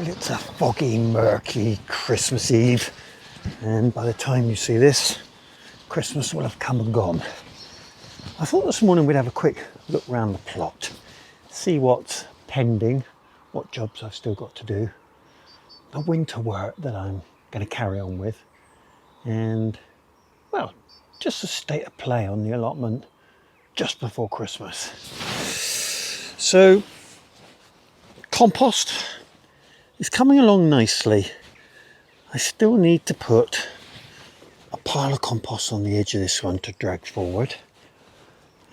Well, it's a foggy, murky Christmas Eve, and by the time you see this, Christmas will have come and gone. I thought this morning we'd have a quick look round the plot, see what's pending, what jobs I've still got to do, the winter work that I'm going to carry on with, and, well, just a state of play on the allotment just before Christmas. So, compost is coming along nicely. I still need to put a pile of compost on the edge of this one to drag forward,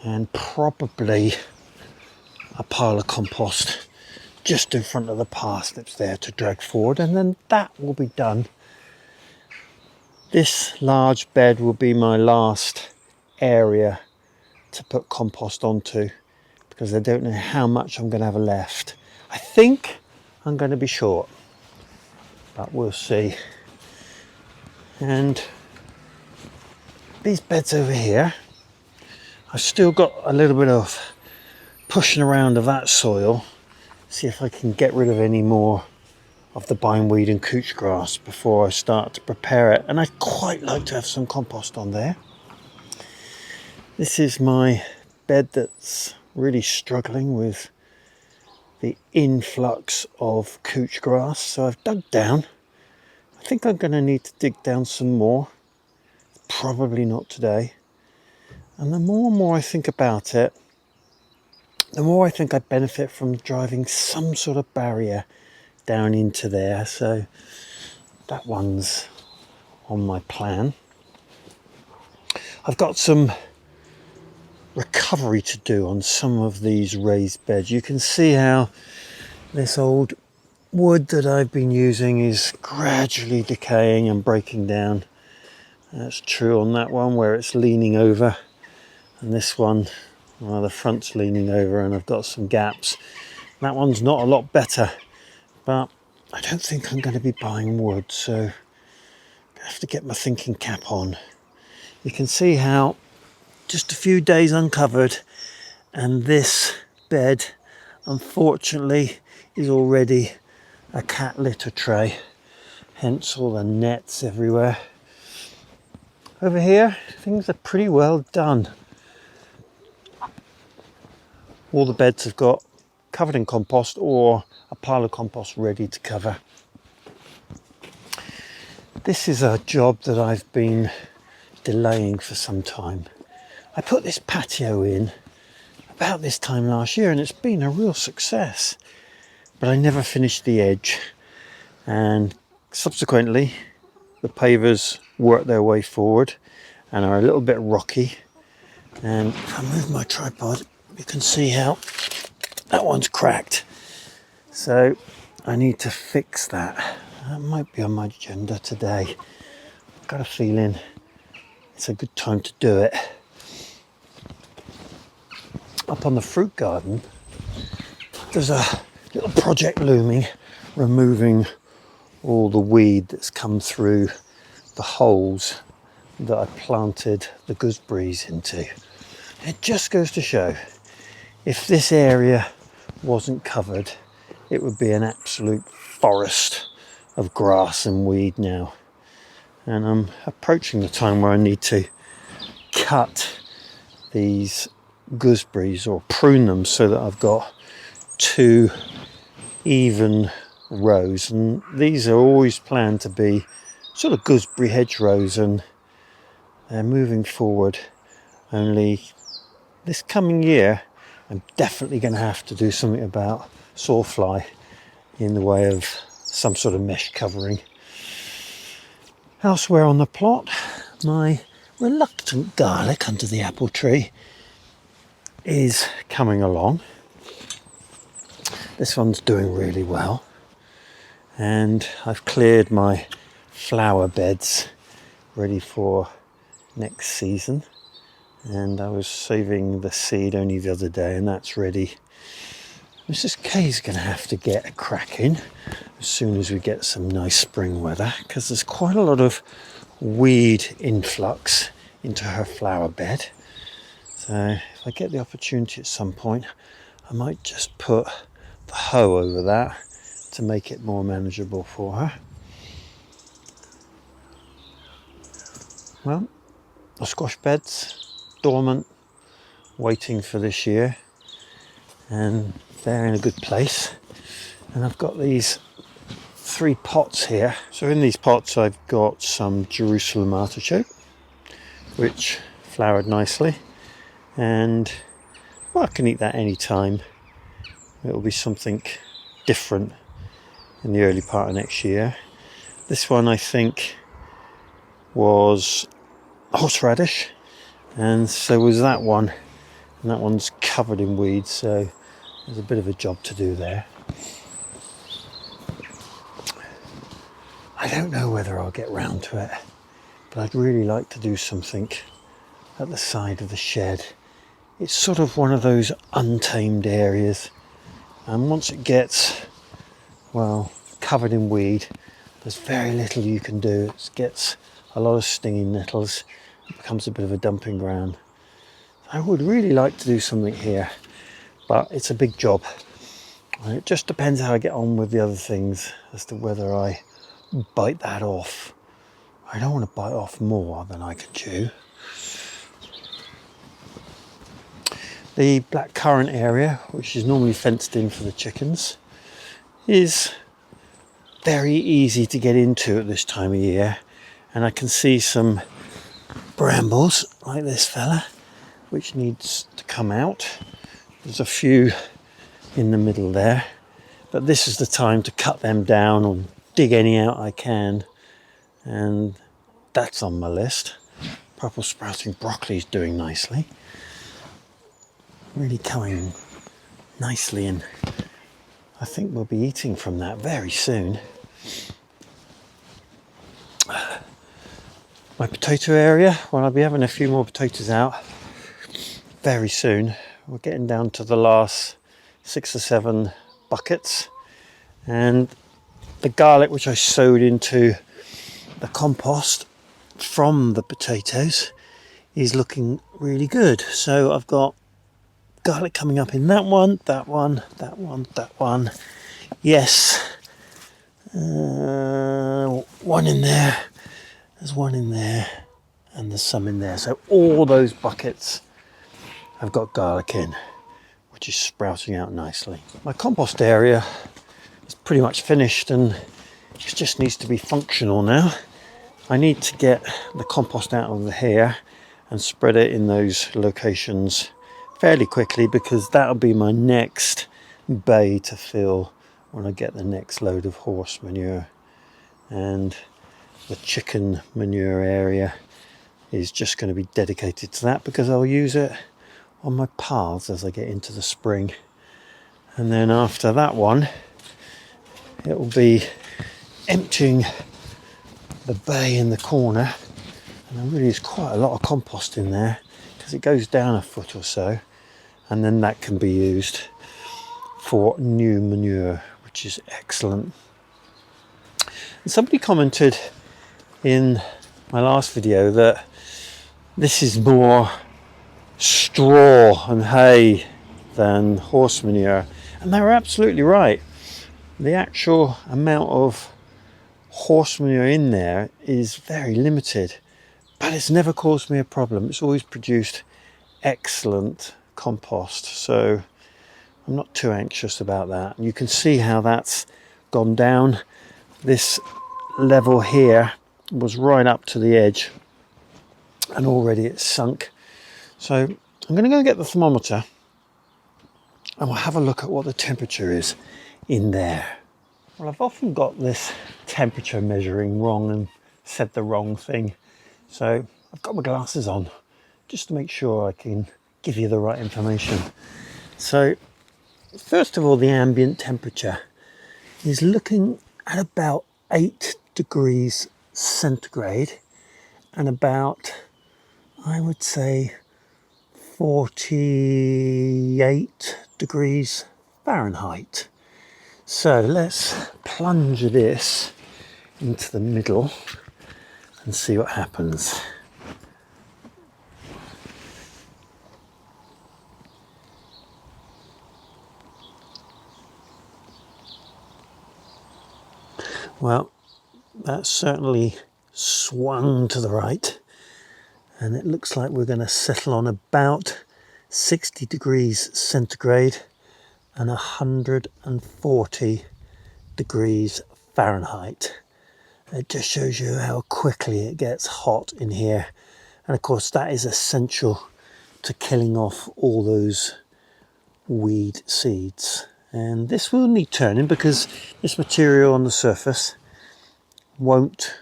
and probably a pile of compost just in front of the parsnips there to drag forward, and then that will be done. This large bed will be my last area to put compost onto, because I don't know how much I'm going to have left. I think I'm going to be short, but we'll see. And these beds over here, I've still got a little bit of pushing around of that soil, see if I can get rid of any more of the bindweed and couch grass before I start to prepare it. And I'd quite like to have some compost on there. This is my bed that's really struggling with the influx of couch grass, so I've dug down. I think I'm going to need to dig down some more, probably not today. And the more and more I think about it, the more I think I benefit from driving some sort of barrier down into there. So that one's on my plan. I've got some recovery to do on some of these raised beds. You can see how this old wood that I've been using is gradually decaying and breaking down. That's true on that one where it's leaning over, and this one, well, the front's leaning over and I've got some gaps. That one's not a lot better, but I don't think I'm going to be buying wood, so I have to get my thinking cap on. You can see how just a few days uncovered, and this bed unfortunately is already a cat litter tray, hence all the nets everywhere. Over here things are pretty well done. All the beds have got covered in compost or a pile of compost ready to cover. This is a job that I've been delaying for some time. I put this patio in about this time last year and it's been a real success, but I never finished the edge, and subsequently the pavers work their way forward and are a little bit rocky, and if I move my tripod you can see how that one's cracked, so I need to fix that. That might be on my agenda today. I've got a feeling it's a good time to do it. Up on the fruit garden, there's a little project looming, removing all the weed that's come through the holes that I planted the gooseberries into. It just goes to show, if this area wasn't covered, it would be an absolute forest of grass and weed now. And I'm approaching the time where I need to cut these gooseberries or prune them so that I've got two even rows, and these are always planned to be sort of gooseberry hedge rows, and they're moving forward. Only this coming year I'm definitely going to have to do something about sawfly in the way of some sort of mesh covering. Elsewhere on the plot, my reluctant garlic under the apple tree is coming along. This one's doing really well, and I've cleared my flower beds ready for next season, and I was saving the seed only the other day and that's ready. Mrs. K's going to have to get a crack in as soon as we get some nice spring weather, because there's quite a lot of weed influx into her flower bed. So if I get the opportunity at some point, I might just put the hoe over that to make it more manageable for her. Well, the squash beds, dormant, waiting for this year, and they're in a good place. And I've got these 3 pots here. So in these pots I've got some Jerusalem artichoke, which flowered nicely, and well, I can eat that any time. It'll be something different in the early part of next year. This one I think was horseradish, and so was that one, and that one's covered in weeds, so there's a bit of a job to do there. I don't know whether I'll get round to it, but I'd really like to do something at the side of the shed. It's sort of one of those untamed areas, and once it gets, well, covered in weed, there's very little you can do. It gets a lot of stinging nettles. It becomes a bit of a dumping ground. I would really like to do something here, but it's a big job. And it just depends how I get on with the other things as to whether I bite that off. I don't want to bite off more than I can chew. The blackcurrant area, which is normally fenced in for the chickens, is very easy to get into at this time of year, and I can see some brambles like this fella which needs to come out. There's a few in the middle there, but this is the time to cut them down and dig any out I can, and that's on my list. Purple sprouting broccoli is doing nicely, really coming nicely, and I think we'll be eating from that very soon. My potato area, well, I'll be having a few more potatoes out very soon. We're getting down to the last 6 or 7 buckets, and the garlic which I sowed into the compost from the potatoes is looking really good. So I've got garlic coming up in that one, that one, that one, that one. Yes, one in there, there's one in there, and there's some in there. So all those buckets have got garlic in, which is sprouting out nicely. My compost area is pretty much finished, and it just needs to be functional now. I need to get the compost out of the here and spread it in those locations fairly quickly, because that'll be my next bay to fill when I get the next load of horse manure. And the chicken manure area is just going to be dedicated to that, because I'll use it on my paths as I get into the spring. And then after that one, it will be emptying the bay in the corner, and there really is quite a lot of compost in there because it goes down a foot or so, and then that can be used for new manure, which is excellent. And somebody commented in my last video that this is more straw and hay than horse manure, and they were absolutely right. The actual amount of horse manure in there is very limited, but it's never caused me a problem. It's always produced excellent compost, so I'm not too anxious about that. You can see how that's gone down. This level here was right up to the edge, and already it's sunk. So I'm going to go get the thermometer and we'll have a look at what the temperature is in there. Well, I've often got this temperature measuring wrong and said the wrong thing, so I've got my glasses on just to make sure I can give you the right information. So first of all, the ambient temperature is looking at about 8 degrees centigrade and about, I would say, 48 degrees Fahrenheit. So let's plunge this into the middle and see what happens. Well, that's certainly swung to the right, and it looks like we're going to settle on about 60 degrees centigrade and 140 degrees Fahrenheit. It just shows you how quickly it gets hot in here, and of course that is essential to killing off all those weed seeds. And this will need turning because this material on the surface won't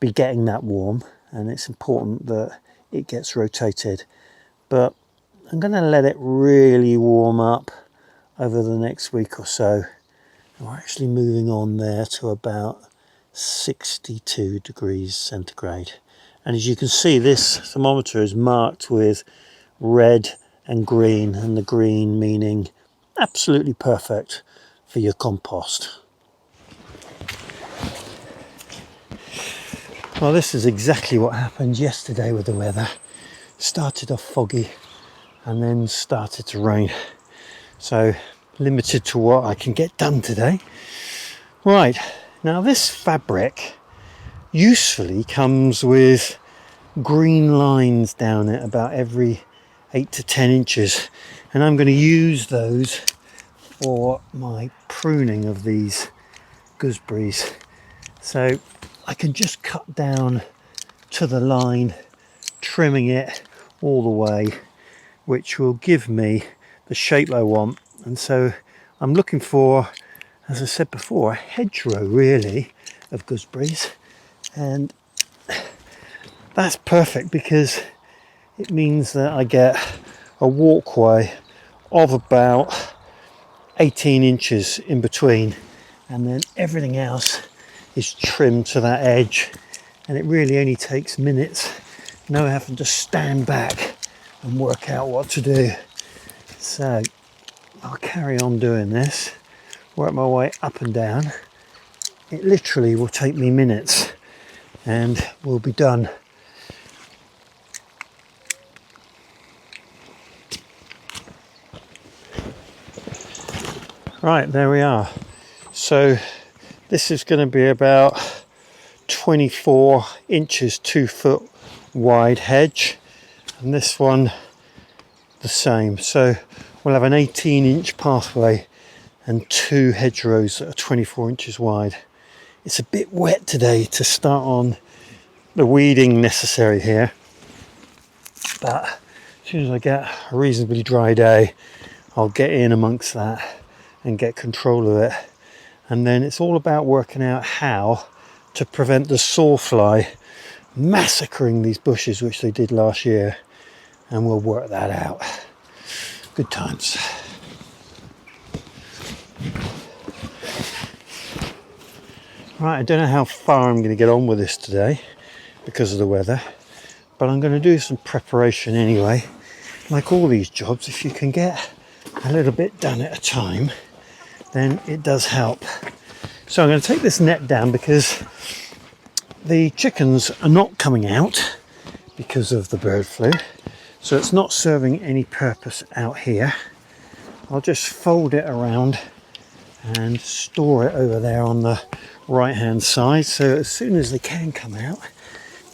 be getting that warm, and it's important that it gets rotated. But I'm going to let it really warm up over the next week or so. And we're actually moving on there to about 62 degrees centigrade. And as you can see, this thermometer is marked with red and green, and the green meaning absolutely perfect for your compost. Well, this is exactly what happened yesterday with the weather. Started off foggy and then started to rain. So limited to what I can get done today. Right, now this fabric usefully comes with green lines down it about every 8 to 10 inches, and I'm going to use those for my pruning of these gooseberries. So I can just cut down to the line, trimming it all the way, which will give me the shape I want. And so I'm looking for, as I said before, a hedgerow really of gooseberries, and that's perfect because it means that I get a walkway of about 18 inches in between, and then everything else is trimmed to that edge, and it really only takes minutes, no having to stand back and work out what to do. So I'll carry on doing this, work my way up and down. It literally will take me minutes and we'll be done. Right, there we are. So this is going to be about 24 inches, 2 foot wide hedge, and this one the same. So we'll have an 18-inch pathway and 2 hedgerows that are 24 inches wide. It's a bit wet today to start on the weeding necessary here, but as soon as I get a reasonably dry day, I'll get in amongst that and get control of it. And then it's all about working out how to prevent the sawfly massacring these bushes, which they did last year, and we'll work that out. Good times. Right, I don't know how far I'm going to get on with this today because of the weather, but I'm going to do some preparation anyway. Like all these jobs, if you can get a little bit done at a time, then it does help. So I'm going to take this net down because the chickens are not coming out because of the bird flu, so it's not serving any purpose out here. I'll just fold it around and store it over there on the right hand side, so as soon as they can come out,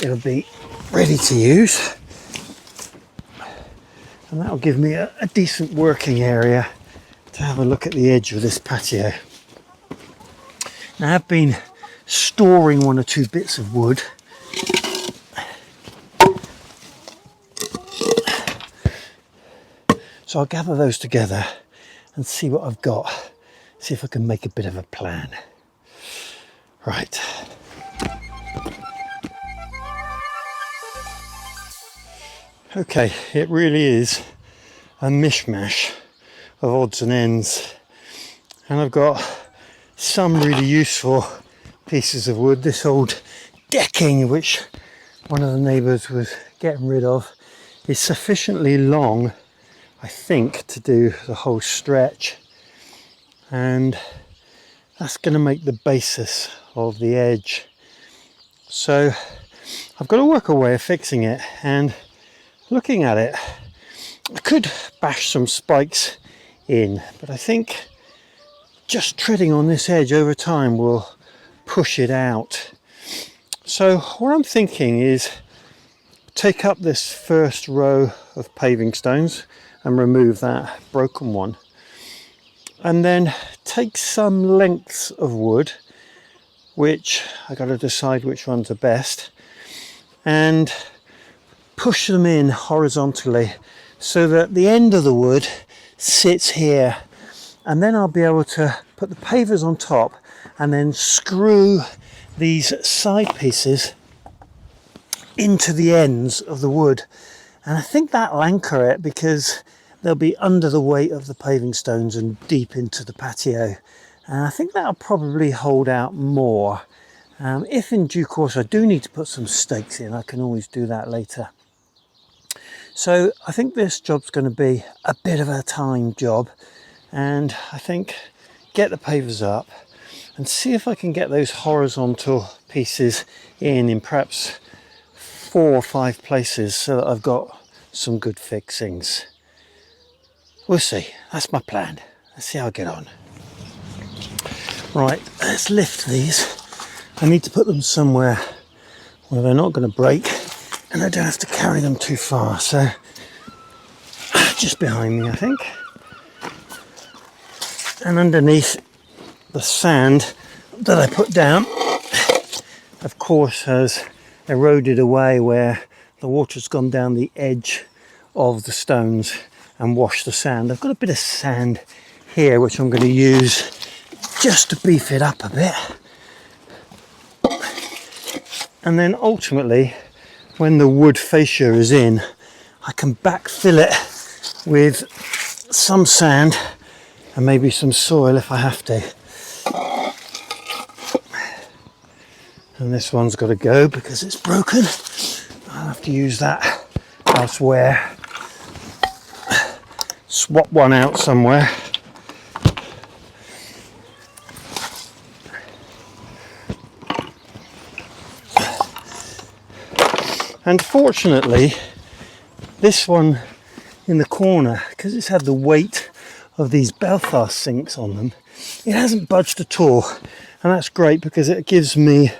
it'll be ready to use, and that'll give me a decent working area to have a look at the edge of this patio. Now, I've been storing 1 or 2 bits of wood, so I'll gather those together and see what I've got, see if I can make a bit of a plan. Right. Okay, it really is a mishmash of odds and ends, and I've got some really useful pieces of wood. This old decking, which one of the neighbours was getting rid of, is sufficiently long, I think, to do the whole stretch, and that's going to make the basis of the edge. So I've got to work a way of fixing it, and looking at it, I could bash some spikes in, but I think just treading on this edge over time will push it out. So what I'm thinking is take up this first row of paving stones and remove that broken one, and then take some lengths of wood, which I got to decide which ones are best, and push them in horizontally so that the end of the wood sits here, and then I'll be able to put the pavers on top and then screw these side pieces into the ends of the wood. And I think that'll anchor it, because they'll be under the weight of the paving stones and deep into the patio. And I think that'll probably hold out more. If in due course I do need to put some stakes in, I can always do that later. So I think this job's going to be a bit of a time job, and I think get the pavers up and see if I can get those horizontal pieces in perhaps 4 or 5 places so that I've got some good fixings. We'll see. That's my plan. Let's see how I get on. Right, let's lift these. I need to put them somewhere where they're not going to break and I don't have to carry them too far. So just behind me, I think. And underneath, the sand that I put down, of course, has eroded away where the water's gone down the edge of the stones and washed the sand. I've got a bit of sand here which I'm going to use just to beef it up a bit. And then ultimately, when the wood fascia is in, I can backfill it with some sand and maybe some soil if I have to. And this one's got to go because it's broken. I'll have to use that elsewhere. Swap one out somewhere. And fortunately, this one in the corner, because it's had the weight of these Belfast sinks on them, it hasn't budged at all. And that's great because it gives me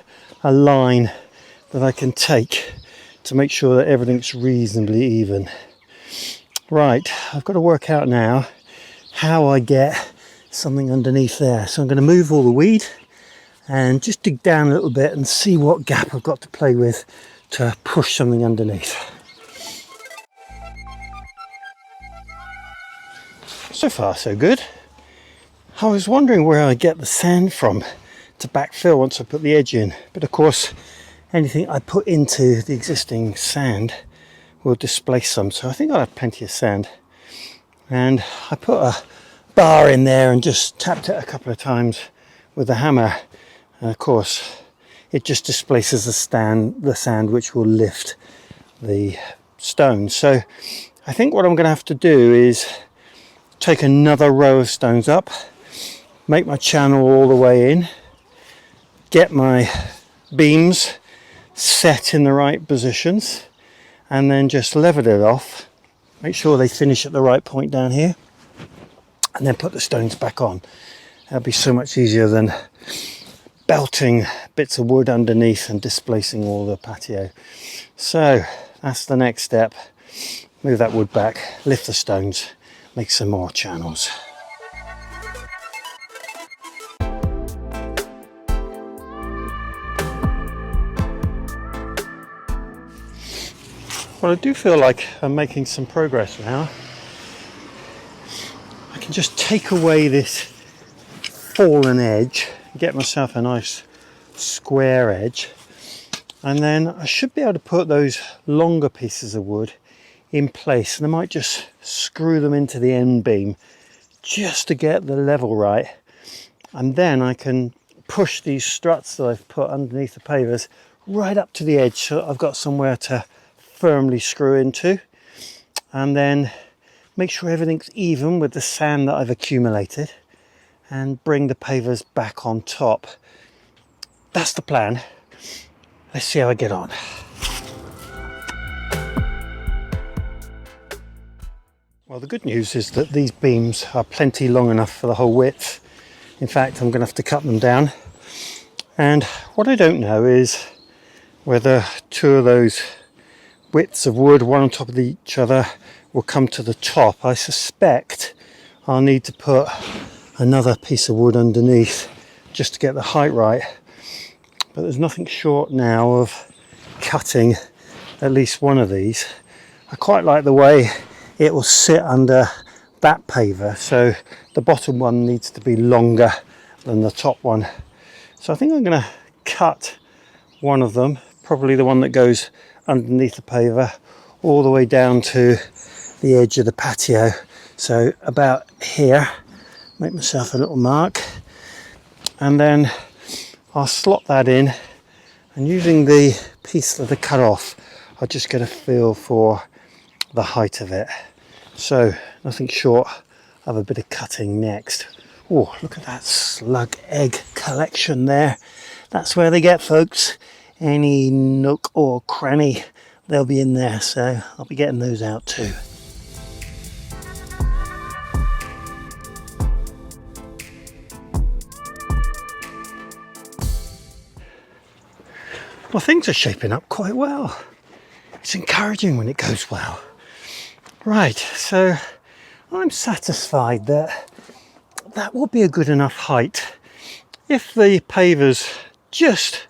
a line that I can take to make sure that everything's reasonably even. Right, I've got to work out now how I get something underneath there. So I'm going to move all the weed and just dig down a little bit and see what gap I've got to play with to push something underneath. So far so good. I was wondering where I get the sand from to backfill once I put the edge in, but of course anything I put into the existing sand will displace some, so I think I'll have plenty of sand. And I put a bar in there and just tapped it a couple of times with a hammer, and of course it just displaces the sand, which will lift the stones. So I think what I'm going to have to do is take another row of stones up, make my channel all the way in, get my beams set in the right positions, and then just level it off, make sure they finish at the right point down here, and then put the stones back on. That'll be so much easier than belting bits of wood underneath and displacing all the patio. So that's the next step. Move that wood back, lift the stones, make some more channels. Well, I do feel like I'm making some progress now. I can just take away this fallen edge, get myself a nice square edge, and then I should be able to put those longer pieces of wood in place, and I might just screw them into the end beam just to get the level right, and then I can push these struts that I've put underneath the pavers right up to the edge so that I've got somewhere to firmly screw into, and then make sure everything's even with the sand that I've accumulated and bring the pavers back on top. That's the plan. Let's see how I get on. Well, the good news is that these beams are plenty long enough for the whole width. In fact, I'm going to have to cut them down And what I don't know is whether two of those widths of wood, one on top of each other, will come to the top. I suspect I'll need to put another piece of wood underneath just to get the height right. But there's nothing short now of cutting at least one of these. I quite like the way it will sit under that paver, so the bottom one needs to be longer than the top one. So I think I'm going to cut one of them, probably the one that goes underneath the paver, all the way down to the edge of the patio. So about here, make myself a little mark, and then I'll slot that in, and using the piece that I cut off, I'll just get a feel for the height of it. So nothing short of a bit of cutting next. Oh, look at that slug egg collection there. That's where they get, folks. Any nook or cranny, they'll be in there, so I'll be getting those out too. Well, things are shaping up quite well. It's encouraging when it goes well. Right, so I'm satisfied that that will be a good enough height. If the pavers just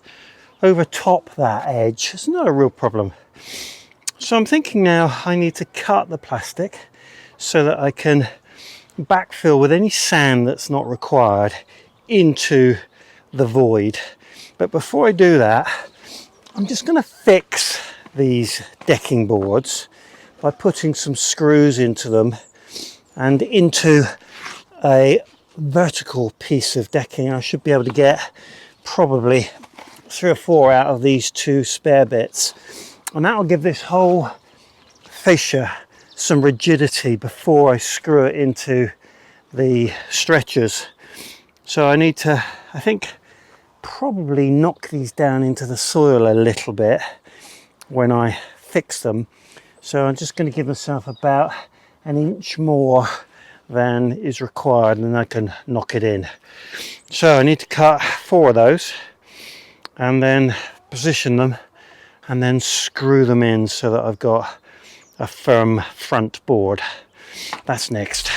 overtop that edge, it's not a real problem. So I'm thinking now I need to cut the plastic so that I can backfill with any sand that's not required into the void. But before I do that, I'm just going to fix these decking boards by putting some screws into them and into a vertical piece of decking. I should be able to get probably 3 or 4 out of these 2 spare bits, and that will give this whole fascia some rigidity before I screw it into the stretchers. So I need to, I think, probably knock these down into the soil a little bit when I fix them. So I'm just going to give myself about an inch more than is required, and then I can knock it in. So I need to cut 4 of those and then position them and then screw them in so that I've got a firm front board. That's next.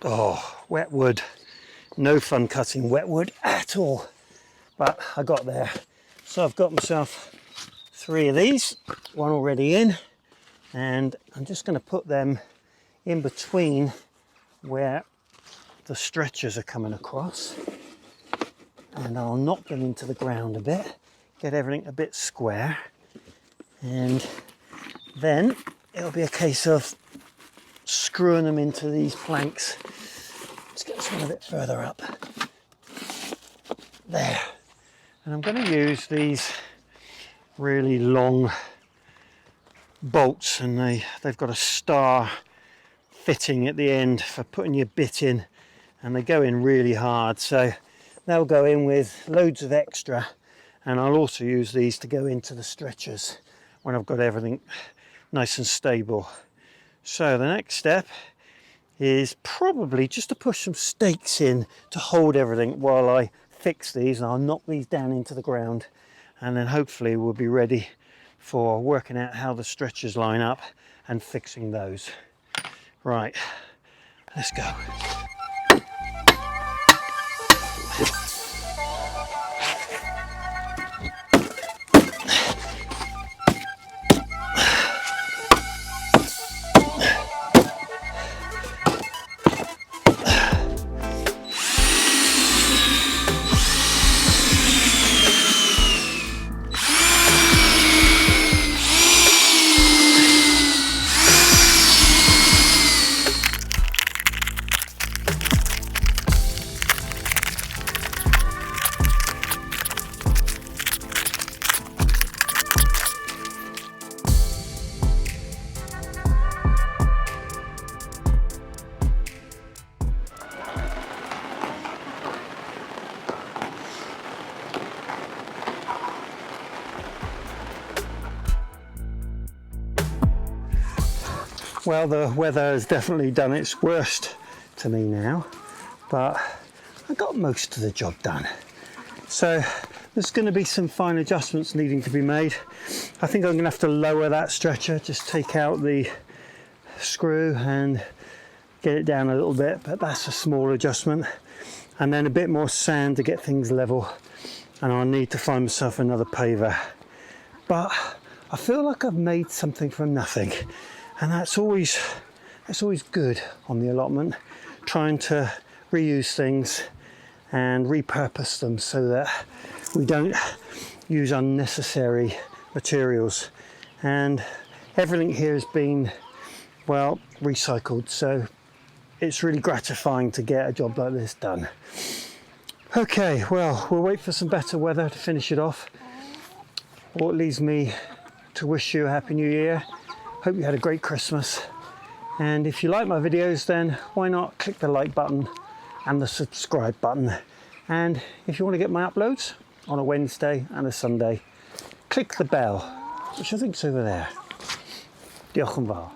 Oh, wet wood. No fun cutting wet wood at all, but I got there. So I've got myself 3 of these, one already in, and I'm just going to put them in between where the stretchers are coming across, and I'll knock them into the ground a bit, get everything a bit square, and then it'll be a case of screwing them into these planks. Let's get this one a bit further up. There. And I'm going to use these really long bolts, and they've got a star fitting at the end for putting your bit in, and they go in really hard, so they'll go in with loads of extra. And I'll also use these to go into the stretchers when I've got everything nice and stable. So the next step is probably just to push some stakes in to hold everything while I fix these, and I'll knock these down into the ground, and then hopefully we'll be ready for working out how the stretchers line up and fixing those. Right, let's go. Well, the weather has definitely done its worst to me now, but I got most of the job done. So there's going to be some fine adjustments needing to be made. I think I'm going to have to lower that stretcher, just take out the screw and get it down a little bit, but that's a small adjustment. And then a bit more sand to get things level, and I'll need to find myself another paver. But I feel like I've made something from nothing, and that's always good on the allotment, trying to reuse things and repurpose them so that we don't use unnecessary materials. And everything here has been, well, recycled, so it's really gratifying to get a job like this done. Okay, well, we'll wait for some better weather to finish it off. Or it leaves me to wish you a happy new year. Hope you had a great Christmas. And if you like my videos, then why not click the like button and the subscribe button. And if you want to get my uploads on a Wednesday and a Sunday, click the bell, which I think's over there. Diolch yn fawr.